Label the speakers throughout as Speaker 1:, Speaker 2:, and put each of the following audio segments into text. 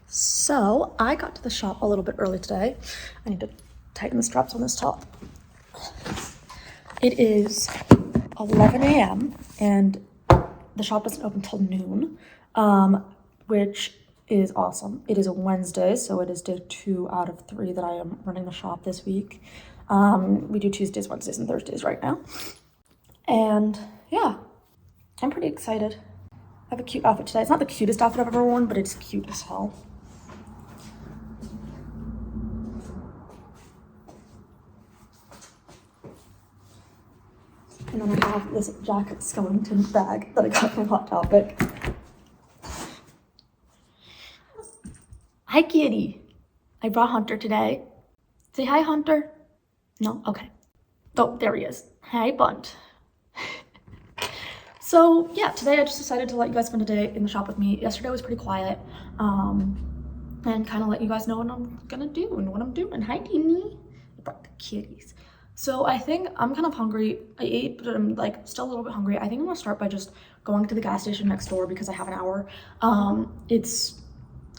Speaker 1: So I got to the shop a little bit early today. I need to tighten the straps on this top. It is 11 a.m. and the shop doesn't open till noon, which is awesome. It is a Wednesday, so it is day 2 out of 3 that I am running the shop this week. We do Tuesdays, Wednesdays, and Thursdays right now. And yeah, I'm pretty excited. I have a cute outfit today. It's not the cutest outfit I've ever worn, but it's cute as hell. And then I have this jacket skeleton bag that I got from Hot Topic. Hi, kitty. I brought Hunter today. Say hi, Hunter. No? Okay. Oh, there he is. Hi, Bunt. So, yeah, today I just decided to let you guys spend a day in the shop with me. Yesterday was pretty quiet. And kind of let you guys know what I'm gonna do and what I'm doing. Hi, Teeny. I brought the kitties. So I think I'm kind of hungry. I ate, but I'm like still a little bit hungry. I think I'm gonna start by just going to the gas station next door because I have an hour. I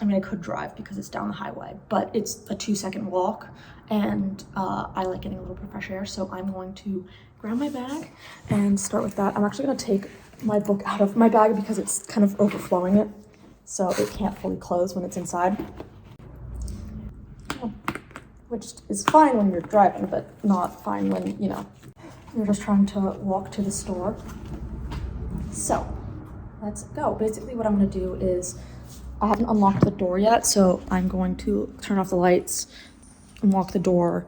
Speaker 1: mean, I could drive because it's down the highway, but it's a 2-second walk, and I like getting a little bit of fresh air, so I'm going to grab my bag and start with that. I'm actually gonna take my book out of my bag because it's kind of overflowing it, so it can't fully close when it's inside. Which is fine when you're driving, but not fine when, you know, you're just trying to walk to the store. So, let's go. Basically what I'm gonna do is, I haven't unlocked the door yet, so I'm going to turn off the lights and lock the door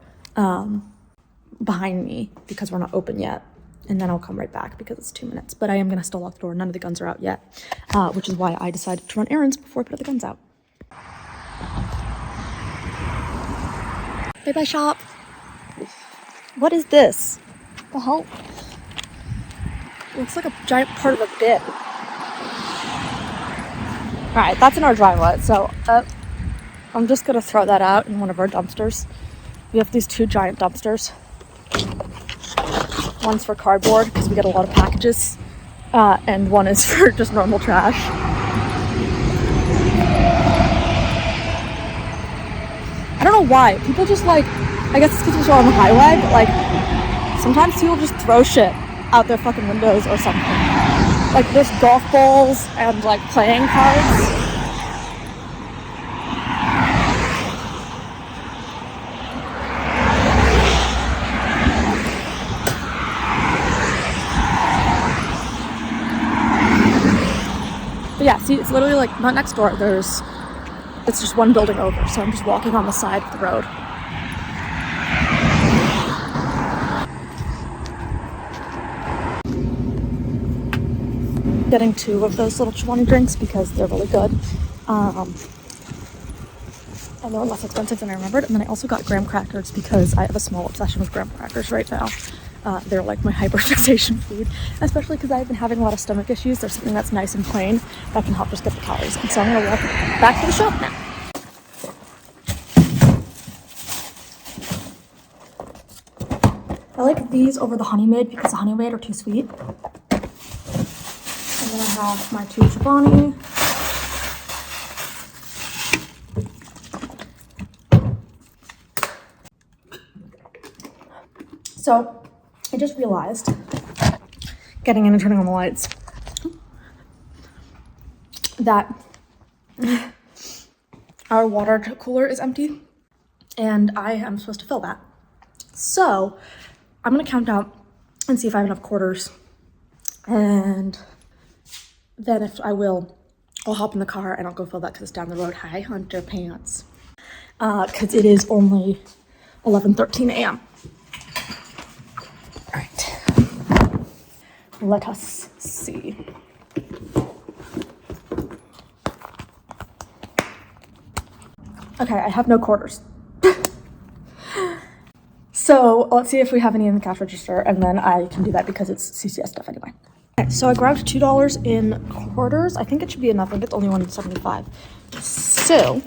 Speaker 1: behind me because we're not open yet. And then I'll come right back because it's 2 minutes. But I am gonna still lock the door. None of the guns are out yet, which is why I decided to run errands before I put the guns out. Bye-bye shop. What is this? What the hell? It looks like a giant part of a bit. Alright, that's in our driveway, so I'm just gonna throw that out in one of our dumpsters. We have these 2 giant dumpsters. One's for cardboard, because we get a lot of packages, and one is for just normal trash. I don't know why. People just like, I guess it's because we're on the highway, but like, sometimes people just throw shit out their fucking windows or something. Like, there's golf balls and like playing cards. But yeah, see, it's literally like, not next door, it's just one building over, so I'm just walking on the side of the road. Getting 2 of those little Chawani drinks because they're really good. And they're less expensive than I remembered. And then I also got graham crackers because I have a small obsession with graham crackers right now. They're like my hyperfixation food, especially because I've been having a lot of stomach issues. There's something that's nice and plain that can help just get the calories in. So I'm gonna walk back to the shop now. I like these over the Honey Maid because the Honey Maid are too sweet. And then I have my 2 Chobani. So I just realized, getting in and turning on the lights, that our water cooler is empty and I am supposed to fill that. So I'm gonna count out and see if I have enough quarters, and then if I will, I'll hop in the car and I'll go fill that because it's down the road. Hi, Hunter Pants. Because it is only 11:13 a.m. All right, let us see. Okay, I have no quarters. So let's see if we have any in the cash register, and then I can do that because it's CCS stuff anyway. Okay, so I grabbed $2 in quarters. I think it should be enough. I think it's only $1.75. So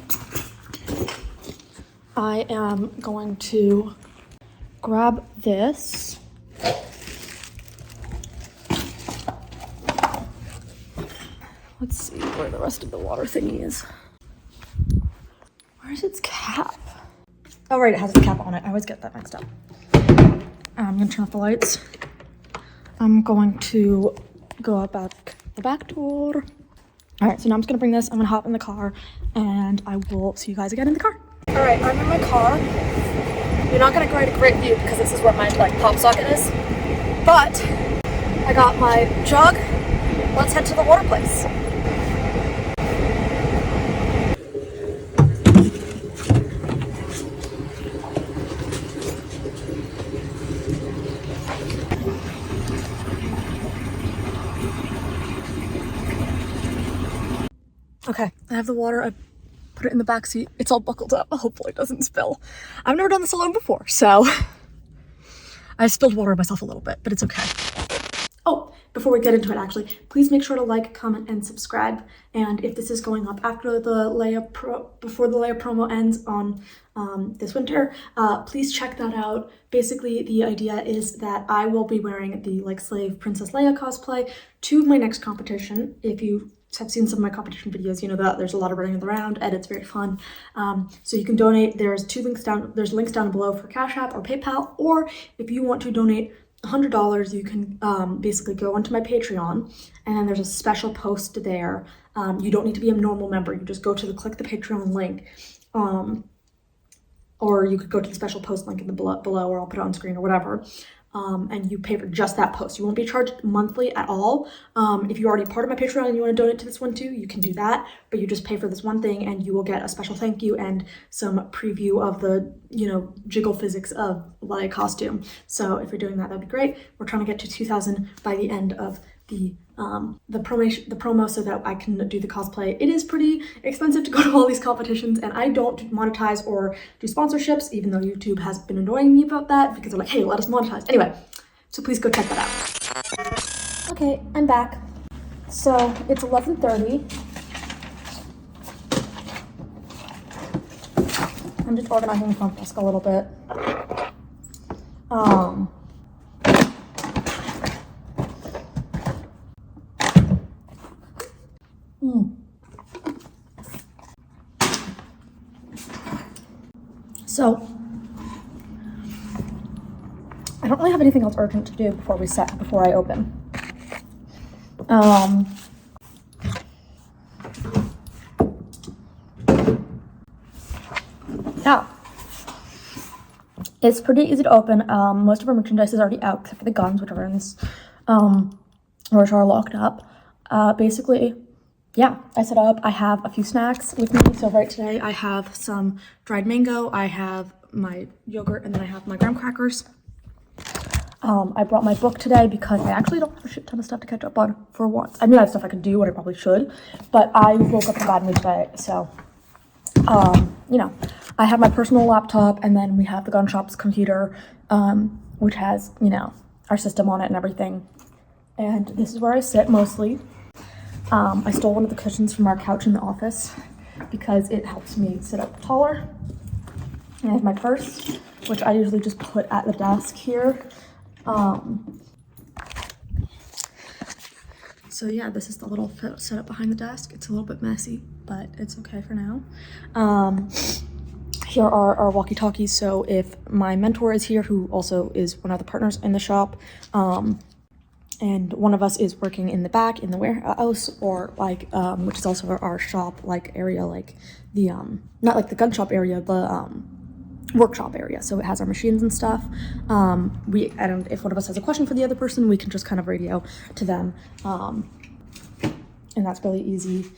Speaker 1: I am going to grab this. Let's see where the rest of the water thingy is. Where's its cap? Oh, right, it has its cap on it. I always get that mixed up. I'm gonna turn off the lights. I'm going to go out back the back door. All right, so now I'm just gonna bring this. I'm gonna hop in the car and I will see you guys again in the car. All right, I'm in my car. You're not gonna get a great view because this is where my pop socket is, but I got my jug. Let's head to the water place. Okay, I have the water. I put it in the back seat. It's all buckled up. Hopefully it doesn't spill. I've never done this alone before, so I spilled water on myself a little bit, but it's okay. Oh, before we get into it, actually, please make sure to like, comment, and subscribe. And if this is going up after the before the Leia promo ends on this winter, please check that out. Basically, the idea is that I will be wearing the slave Princess Leia cosplay to my next competition. If you have seen some of my competition videos, you know that there's a lot of running around and it's very fun. So you can donate. There's links down below for Cash App or PayPal, or if you want to donate $100, you can basically go onto my Patreon, and then there's a special post there. You don't need to be a normal member. You just go to click the Patreon link, or you could go to the special post link in the below, or I'll put it on screen or whatever. And you pay for just that post. You won't be charged monthly at all. If you're already part of my Patreon and you want to donate to this one too, you can do that, but you just pay for this one thing and you will get a special thank you and some preview of the, jiggle physics of Leia costume. So if you're doing that, that'd be great. We're trying to get to 2,000 by the end of the promo so that I can do the cosplay. It is pretty expensive to go to all these competitions, and I don't monetize or do sponsorships, even though YouTube has been annoying me about that because they're like, hey, let us monetize. Anyway, so please go check that out. Okay, I'm back. So it's 11:30. I'm just organizing the front desk a little bit. So, I don't really have anything else urgent to do before I open. Yeah. It's pretty easy to open. Most of our merchandise is already out, except for the guns, which are in this, which are locked up. Basically, yeah, I set up. I have a few snacks with me. So right today I have some dried mango, I have my yogurt, and then I have my graham crackers. I brought my book today because I actually don't have a shit ton of stuff to catch up on for once. I mean, I have stuff I could do, what I probably should, but I woke up in a bad mood today, so, I have my personal laptop, and then we have the gun shop's computer, which has, our system on it and everything. And this is where I sit mostly. I stole one of the cushions from our couch in the office because it helps me sit up taller. And I have my purse, which I usually just put at the desk here. So yeah, this is the little setup behind the desk. It's a little bit messy, but it's okay for now. Here are our walkie-talkies. So if my mentor is here, who also is one of the partners in the shop, and one of us is working in the back in the warehouse, or which is also our shop area, the not like the gun shop area, the workshop area. So it has our machines and stuff. And if one of us has a question for the other person, we can just kind of radio to them, and that's really easy.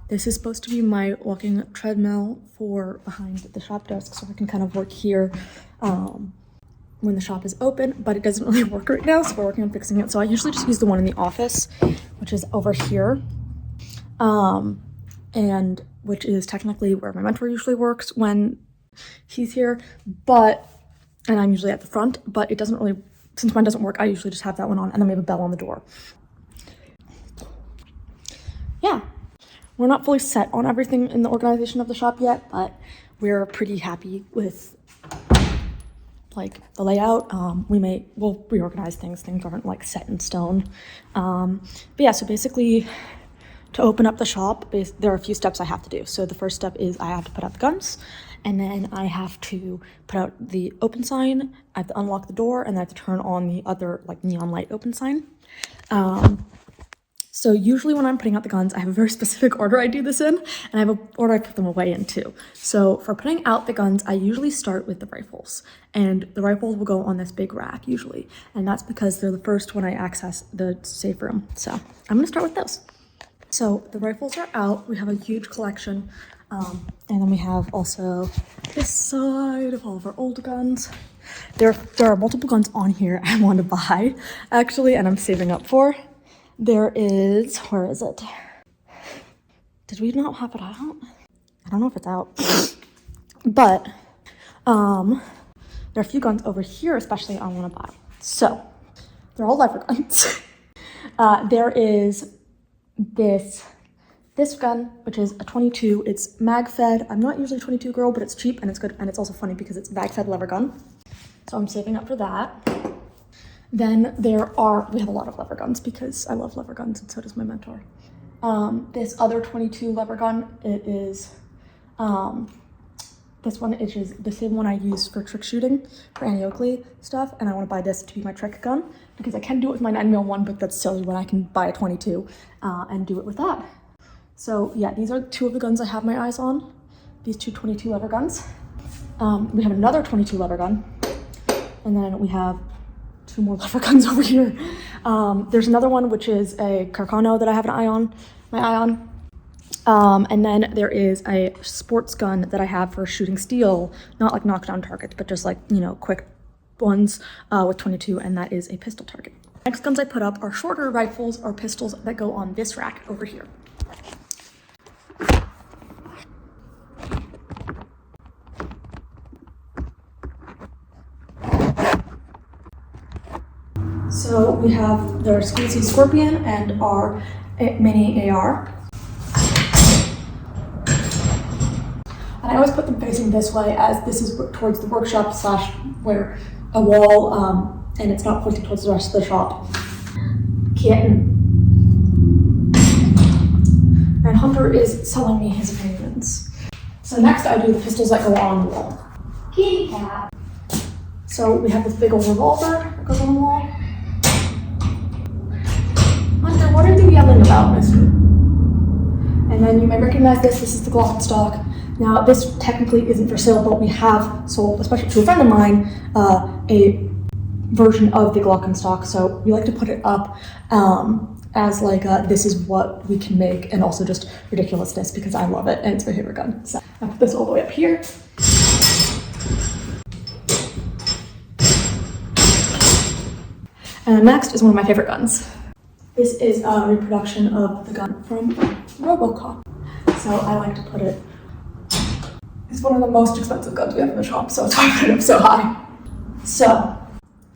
Speaker 1: This is supposed to be my walking treadmill for behind the shop desk, so I can kind of work here when the shop is open, but it doesn't really work right now, so we're working on fixing it. So I usually just use the one in the office, which is over here, and which is technically where my mentor usually works when he's here, and I'm usually at the front, but it doesn't really, since mine doesn't work, I usually just have that one on, and then we have a bell on the door. Yeah, we're not fully set on everything in the organization of the shop yet, but we're pretty happy with the layout. We'll reorganize things. Things aren't set in stone. But yeah, so basically To open up the shop, there are a few steps I have to do. So the first step is I have to put out the guns, and then I have to put out the open sign, I have to unlock the door, and I have to turn on the other like neon light open sign. So usually when I'm putting out the guns, I have a very specific order I do this in, and I have an order I put them away in too. So for putting out the guns, I usually start with the rifles, and the rifles will go on this big rack usually, and that's because they're the first when I access the safe room. So I'm gonna start with those. So the rifles are out. We have a huge collection, and then we have also this side of all of our old guns. There are multiple guns on here I want to buy actually, and I'm saving up for. There is, where is it? Did we not have it out? I don't know if it's out. But there are a few guns over here, especially I want to buy. So they're all lever guns. There is this gun, which is a 22. It's mag fed. I'm not usually a 22 girl, but it's cheap and it's good. And it's also funny because it's mag fed lever gun. So I'm saving up for that. Then we have a lot of lever guns because I love lever guns and so does my mentor. This other 22 lever gun, it is, this one is the same one I use for trick shooting for Annie Oakley stuff. And I want to buy this to be my trick gun because I can do it with my 9mm one, but that's silly when I can buy a 22 and do it with that. So yeah, these are two of the guns I have my eyes on. These two 22 lever guns. We have another 22 lever gun. And then we have two more lever guns over here. There's another one which is a Carcano that I have my eye on. And then there is a sports gun that I have for shooting steel, not like knockdown targets, but just like, you know, quick ones with 22, and that is a pistol target. Next guns I put up are shorter rifles or pistols that go on this rack over here. So we have the Squeezy Scorpion and our mini AR. And I always put them facing this way as this is towards the workshop / where a wall, and it's not pointing towards the rest of the shop. Kitten. And Hunter is telling me his opinions. So next I do the pistols that go on the wall. Kitty cat. So we have this big old revolver that goes on the wall. Hunter, what are you yelling about, mister? And then you may recognize this. This is the Glock stock. Now, this technically isn't for sale, but we have sold, especially to a friend of mine, a version of the Glock stock. So we like to put it up as like this is what we can make, and also just ridiculousness because I love it and it's my favorite gun. So I put this all the way up here. And next is one of my favorite guns. This is a reproduction of the gun from RoboCop. So I like to put it, it's one of the most expensive guns we have in the shop, so it's why I put it up so high. So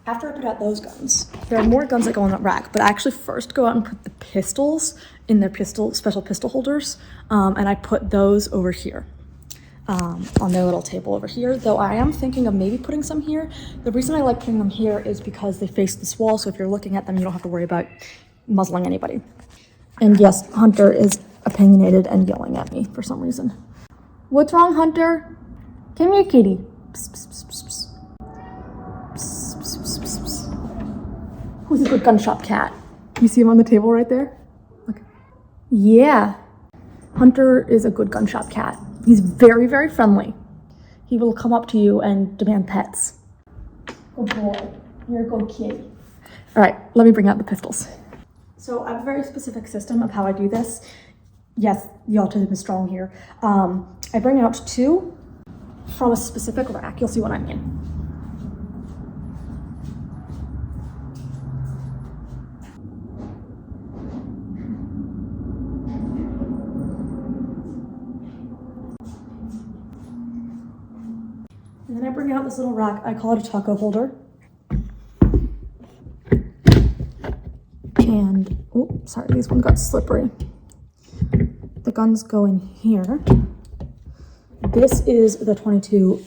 Speaker 1: after I put out those guns, there are more guns that go on that rack, but I actually first go out and put the pistols in their special pistol holders, and I put those over here. On their little table over here, though I am thinking of maybe putting some here. The reason I like putting them here is because they face this wall, so if you're looking at them, you don't have to worry about muzzling anybody. And yes, Hunter is opinionated and yelling at me for some reason. What's wrong, Hunter? Come here, kitty. Psst, psst, psst, psst, psst. Psst, psst, psst, psst, psst. Who's a good gun shop cat? You see him on the table right there? Okay. Yeah. Hunter is a good gun shop cat. He's very, very friendly. He will come up to you and demand pets. Good boy. You're a good kitty. All right, let me bring out the pistols. So I have a very specific system of how I do this. Yes, the autism is strong here. I bring out two from a specific rack. You'll see what I mean. And then I bring out this little rack. I call it a taco holder. And, oh, sorry, these ones got slippery. The guns go in here. This is the 22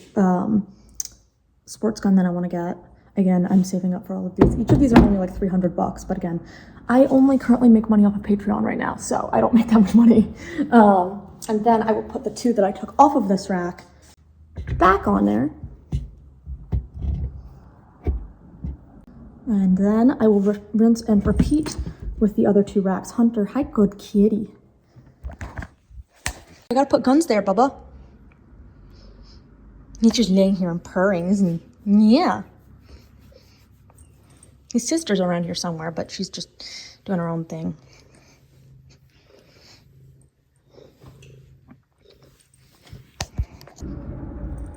Speaker 1: sports gun that I want to get. Again, I'm saving up for all of these. Each of these are only like $300, but again, I only currently make money off of Patreon right now, so I don't make that much money. And then I will put the two that I took off of this rack back on there. And then I will rinse and repeat with the other two racks. Hunter, hi, good kitty. I gotta put guns there, Bubba. He's just laying here and purring, isn't he? Yeah. His sister's around here somewhere, but she's just doing her own thing.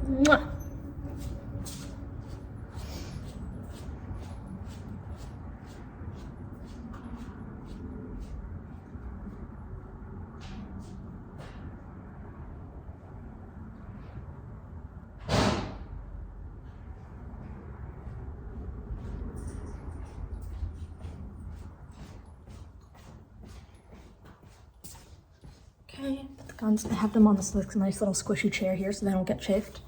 Speaker 1: Mwah. Okay, put the guns, I have them on this nice little squishy chair here so they don't get chafed.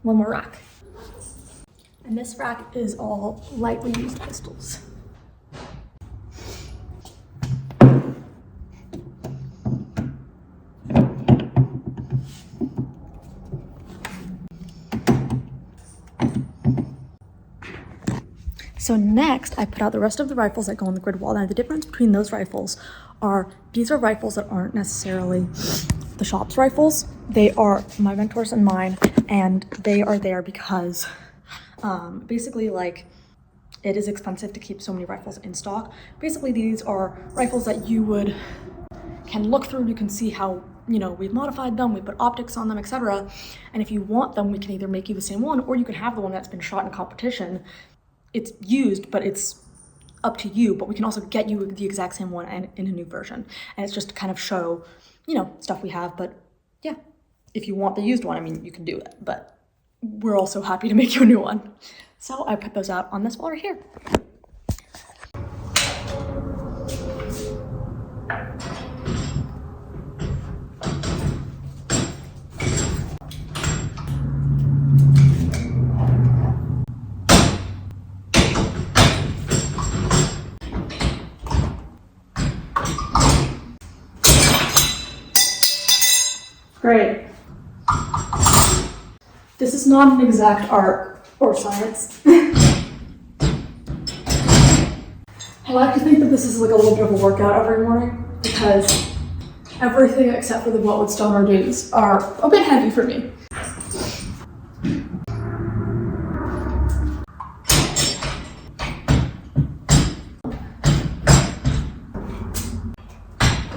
Speaker 1: One more rack. And this rack is all lightly used pistols. So next, I put out the rest of the rifles that go on the grid wall. Now the difference between those rifles are, these are rifles that aren't necessarily the shop's rifles. They are my mentors and mine, and they are there because basically, like, it is expensive to keep so many rifles in stock. Basically, these are rifles that you can look through, you can see how, you know, we've modified them, we put optics on them, etc. And if you want them, we can either make you the same one, or you can have the one that's been shot in competition. It's used, but it's up to you, but we can also get you the exact same one and in a new version. And it's just to kind of show, you know, stuff we have. But yeah, if you want the used one, I mean, you can do it, but we're also happy to make you a new one. So I put those out on this wall right here. Great. This is not an exact art or science. I like to think that this is like a little bit of a workout every morning because everything except for the what would stoner dudes are a bit heavy for me.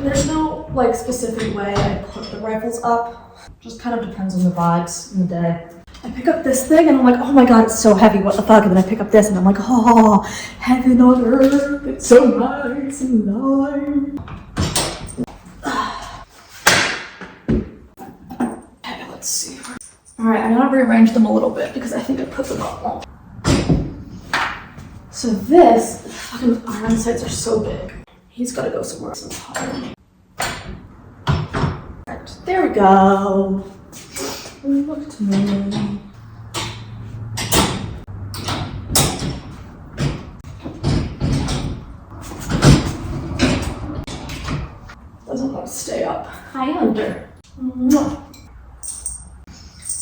Speaker 1: There's no like specific way I put the rifles up. Just kind of depends on the vibes in the day. I pick up this thing and I'm like, oh my god, it's so heavy, what the fuck? And then I pick up this and I'm like, oh, heaven on earth, it's so nice and light. Okay, let's see. Alright, I'm gonna rearrange them a little bit because I think I put them up wrong. So this, the fucking iron sights are so big. He's gotta go somewhere else. Right, there we go. Look to me. Doesn't want to stay up. Hi, Hunter. And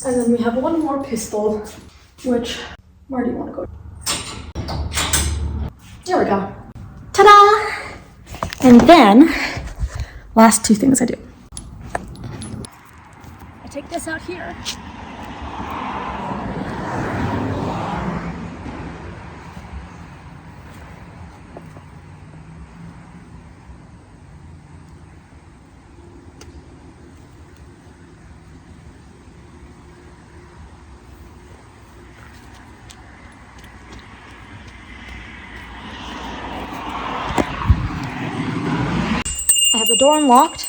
Speaker 1: then we have one more pistol, which, where do you want to go? There we go. Ta-da! And then, last two things I do. I take this out here. the door unlocked.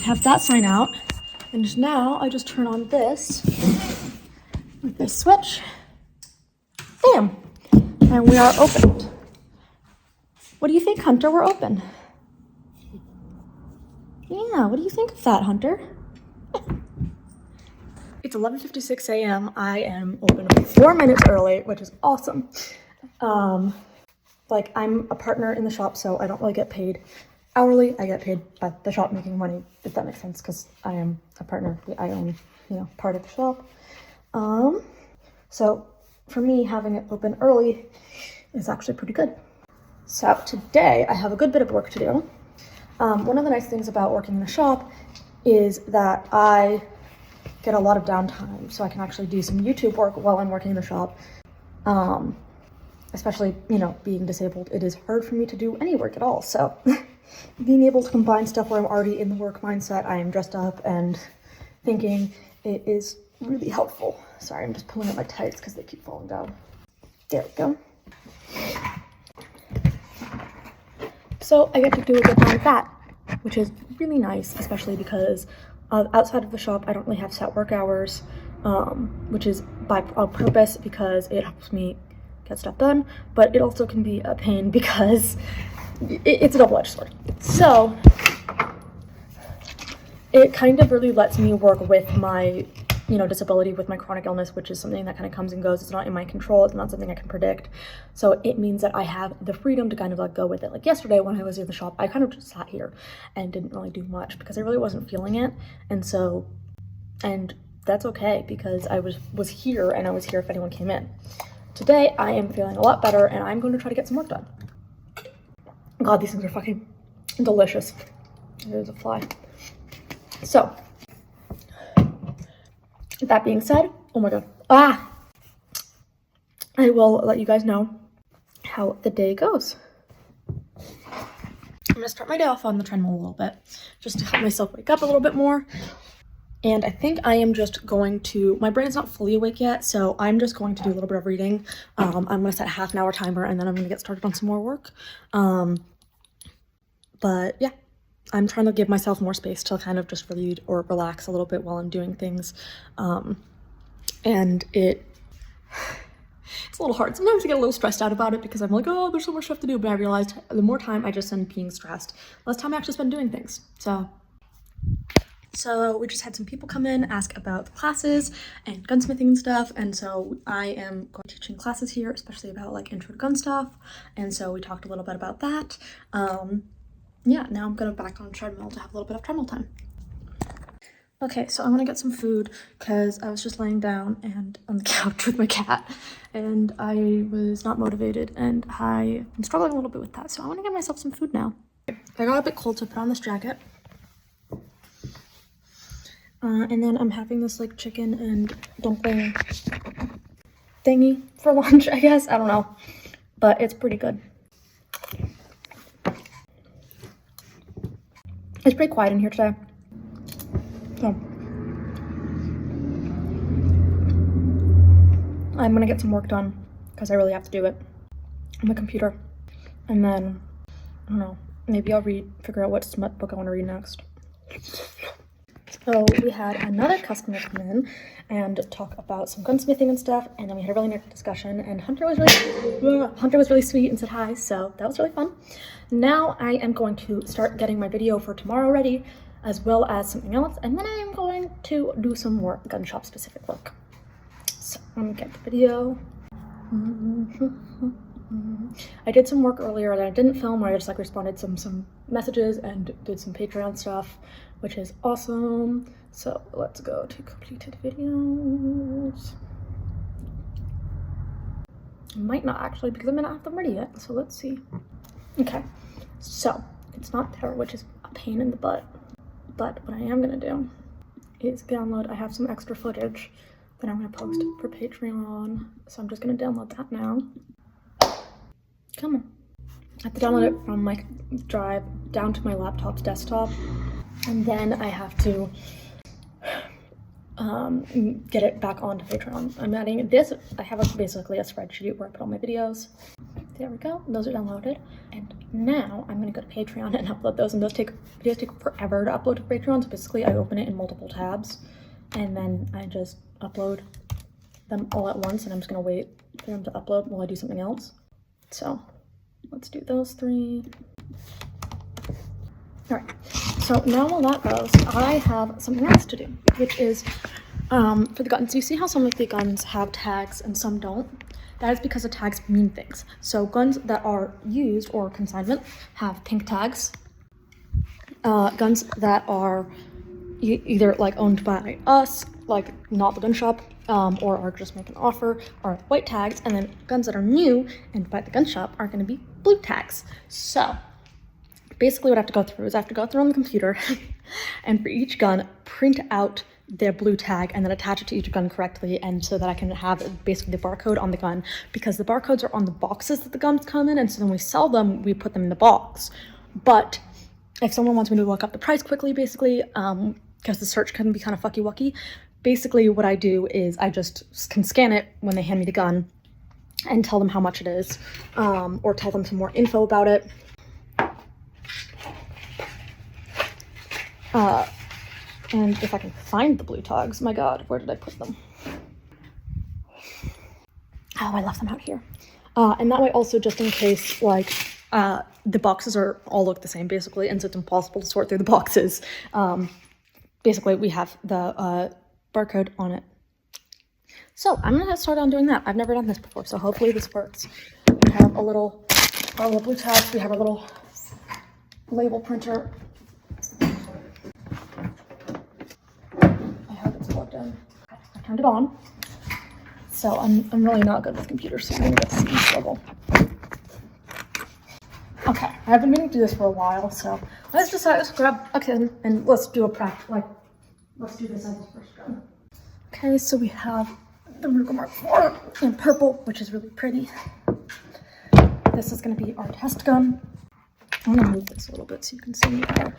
Speaker 1: Have that sign out. And now I just turn on this with this switch. Bam! And we are opened. What do you think, Hunter? We're open. Yeah, what do you think of that, Hunter? It's 11:56 a.m. I am open 4 minutes early, which is awesome. Like, I'm a partner in the shop, so I don't really get paid hourly. I get paid by the shop making money, if that makes sense, because I am a partner. I own, part of the shop. So for me, having it open early is actually pretty good. So today I have a good bit of work to do. One of the nice things about working in the shop is that I get a lot of downtime, so I can actually do some YouTube work while I'm working in the shop. Especially, being disabled, it is hard for me to do any work at all. So being able to combine stuff where I'm already in the work mindset, I am dressed up and thinking, it is really helpful. Sorry, I'm just pulling up my tights because they keep falling down. There we go. So I get to do a good amount of that, which is really nice, especially because outside of the shop, I don't really have set work hours, which is on purpose because it helps me get stuff done, but it also can be a pain because it's a double-edged sword. So it kind of really lets me work with my, disability, with my chronic illness, which is something that kind of comes and goes. It's not in my control. It's not something I can predict. So it means that I have the freedom to kind of go with it. Like yesterday when I was in the shop, I kind of just sat here and didn't really do much because I really wasn't feeling it. And that's okay because I was here and I was here if anyone came in. Today, I am feeling a lot better, and I'm going to try to get some work done. God, these things are fucking delicious. There's a fly. So, that being said, oh my god. I will let you guys know how the day goes. I'm going to start my day off on the treadmill a little bit, just to help myself wake up a little bit more. And I think I am just going to, my brain's not fully awake yet, so I'm just going to do a little bit of reading. I'm going to set a half-an-hour timer, and then I'm going to get started on some more work. But yeah, I'm trying to give myself more space to kind of just read or relax a little bit while I'm doing things. And it's a little hard. Sometimes I get a little stressed out about it because I'm like, oh, there's so much stuff to do. But I realized the more time I just spend being stressed, less time I actually spend doing things. So we just had some people come in, ask about the classes and gunsmithing and stuff. And so I am teaching classes here, especially about like intro to gun stuff. And so we talked a little bit about that. Yeah, now I'm going back on treadmill to have a little bit of treadmill time. Okay, so I'm going to get some food because I was just laying down and on the couch with my cat and I was not motivated and I am struggling a little bit with that. So I want to get myself some food now. I got a bit cold, so I put on this jacket. And then I'm having this like chicken and dumpling thingy for lunch, I guess. I don't know, but it's pretty good. It's pretty quiet in here today. So I'm gonna get some work done because I really have to do it on my computer. And then, I don't know, maybe I'll figure out what smut book I want to read next. So we had another customer come in and talk about some gunsmithing and stuff, and then we had a really nice discussion, and Hunter was really sweet and said hi, so that was really fun. Now I am going to start getting my video for tomorrow ready, as well as something else, and then I am going to do some more gun shop specific work. So let me get the video. I did some work earlier that I didn't film, where I just responded some messages and did some Patreon stuff, which is awesome. So let's go to completed videos. I might not actually, because I might not have them ready yet, so let's see. Okay, so it's not there, which is a pain in the butt, but what I am gonna do is download. I have some extra footage that I'm gonna post for Patreon, so I'm just gonna download that now. Come on. I have to download it from my drive down to my laptop's desktop, and then I have to get it back onto Patreon. I'm adding this. I have basically a spreadsheet where I put all my videos, There we go. Those are downloaded. And now I'm going to go to Patreon and upload those. And those videos take forever to upload to Patreon. So basically I open it in multiple tabs and then I just upload them all at once. And I'm just going to wait for them to upload while I do something else. So let's do those 3. All right. So now while that goes, I have something else to do, which is for the guns. You see how some of the guns have tags and some don't? That is because the tags mean things. So guns that are used or consignment have pink tags. Guns that are either like owned by us, like not the gun shop, or are just making an offer, are white tags. And then guns that are new and by the gun shop are going to be blue tags. So basically what I have to go through is I have to go through on the computer and for each gun print out their blue tag and then attach it to each gun correctly, and so that I can have basically the barcode on the gun, because the barcodes are on the boxes that the guns come in, and so when we sell them we put them in the box. But if someone wants me to look up the price quickly, basically because the search can be kind of fucky wucky, basically what I do is I just can scan it when they hand me the gun and tell them how much it is, or tell them some more info about it. And if I can find the blue tags, my god, where did I put them? Oh, I left them out here. And that way also, just in case, like, the boxes all look the same, basically, and so it's impossible to sort through the boxes. Basically, we have the barcode on it. So I'm gonna start on doing that. I've never done this before, so hopefully this works. We have our little blue tags. We have our little label printer. I turned it on. So I'm really not good with computers, so I'm gonna get to see the struggle. Okay, I've been meaning to do this for a while, so let's grab a gun and let's do a practice. Let's do this as the first gun. Okay, so we have the Ruger Mark IV in purple, which is really pretty. This is gonna be our test gun. I'm gonna move this a little bit so you can see me better.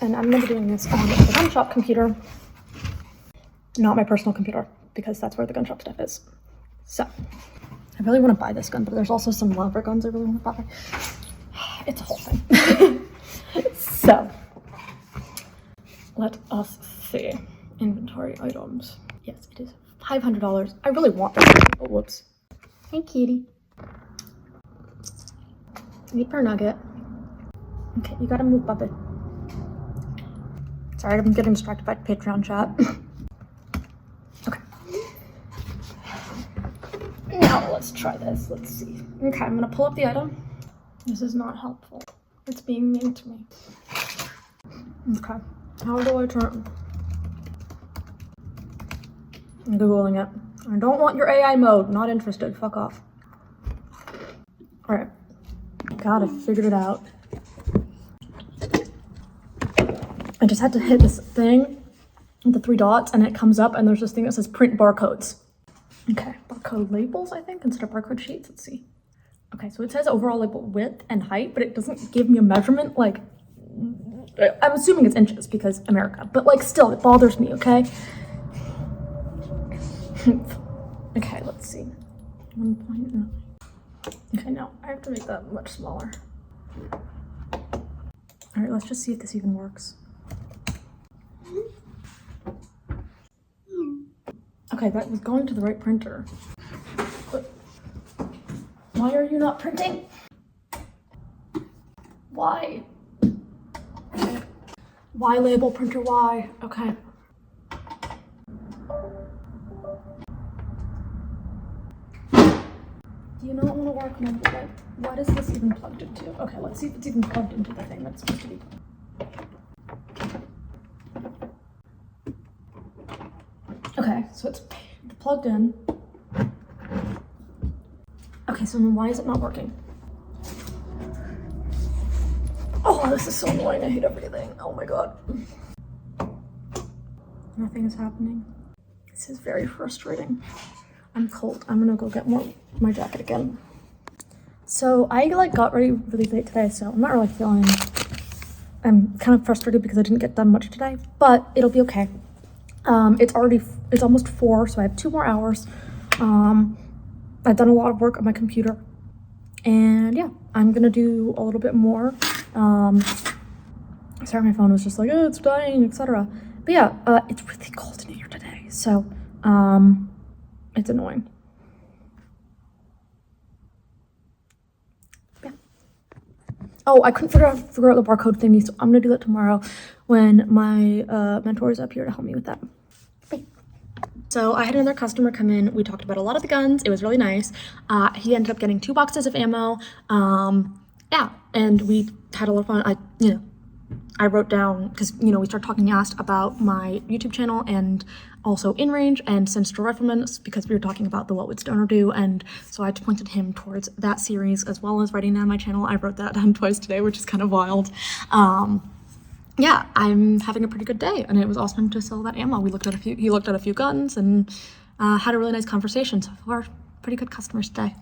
Speaker 1: And I'm going to be doing this on the gun shop computer, not my personal computer, because that's where the gun shop stuff is. So, I really want to buy this gun, but there's also some lover guns I really want to buy. It's a whole thing. So, let us see. Inventory items. Yes, it is $500. I really want this. Oh, whoops. Hey, kitty. Need per nugget. Okay, you gotta move, puppet. Sorry, I'm getting distracted by Patreon chat. Okay. Now let's try this. Let's see. Okay, I'm gonna pull up the item. This is not helpful. It's being mean to me. Okay. How do I turn? I'm Googling it. I don't want your AI mode. Not interested. Fuck off. Alright. God, I figured it out. I just had to hit this thing with the 3 dots and it comes up and there's this thing that says print barcodes. Okay, barcode labels, I think, instead of barcode sheets. Let's see. Okay, so it says overall label width and height, but it doesn't give me a measurement. Like, I'm assuming it's inches because America, but like still, it bothers me, okay? Okay, let's see. 1.9. Okay, no, I have to make that much smaller. All right, let's just see if this even works. Okay, that was going to the right printer. But why are you not printing? Why? Why label printer? Why? Okay. Do you not want to work on it? What is this even plugged into? Okay, let's see if it's even plugged into the thing that's supposed to be. Okay, so it's plugged in. Okay, so then why is it not working? Oh, this is so annoying. I hate everything. Oh my god. Nothing is happening. This is very frustrating. I'm cold. I'm gonna go get my jacket again. So I got ready really late today, so I'm not really feeling I'm kind of frustrated because I didn't get done much today, but it'll be okay. It's almost 4, so I have 2 more hours. I've done a lot of work on my computer, and yeah, I'm gonna do a little bit more. Sorry, my phone was just like, oh, it's dying, etc. But yeah, it's really cold in here today, so it's annoying. Yeah. Oh, I couldn't figure out the barcode thingy, so I'm gonna do that tomorrow when my mentor is up here to help me with that. Bye. So I had another customer come in. We talked about a lot of the guns. It was really nice. He ended up getting 2 boxes of ammo. Yeah, and we had a lot of fun. I wrote down, because, we started talking, he asked about my YouTube channel and also In Range and Sinister Rifleman, because we were talking about the What Would Stoner Do, and so I pointed him towards that series as well as writing down my channel. I wrote that down twice today, which is kind of wild. Yeah, I'm having a pretty good day, and it was awesome to sell that ammo. He looked at a few guns and had a really nice conversation, so we're pretty good customers today.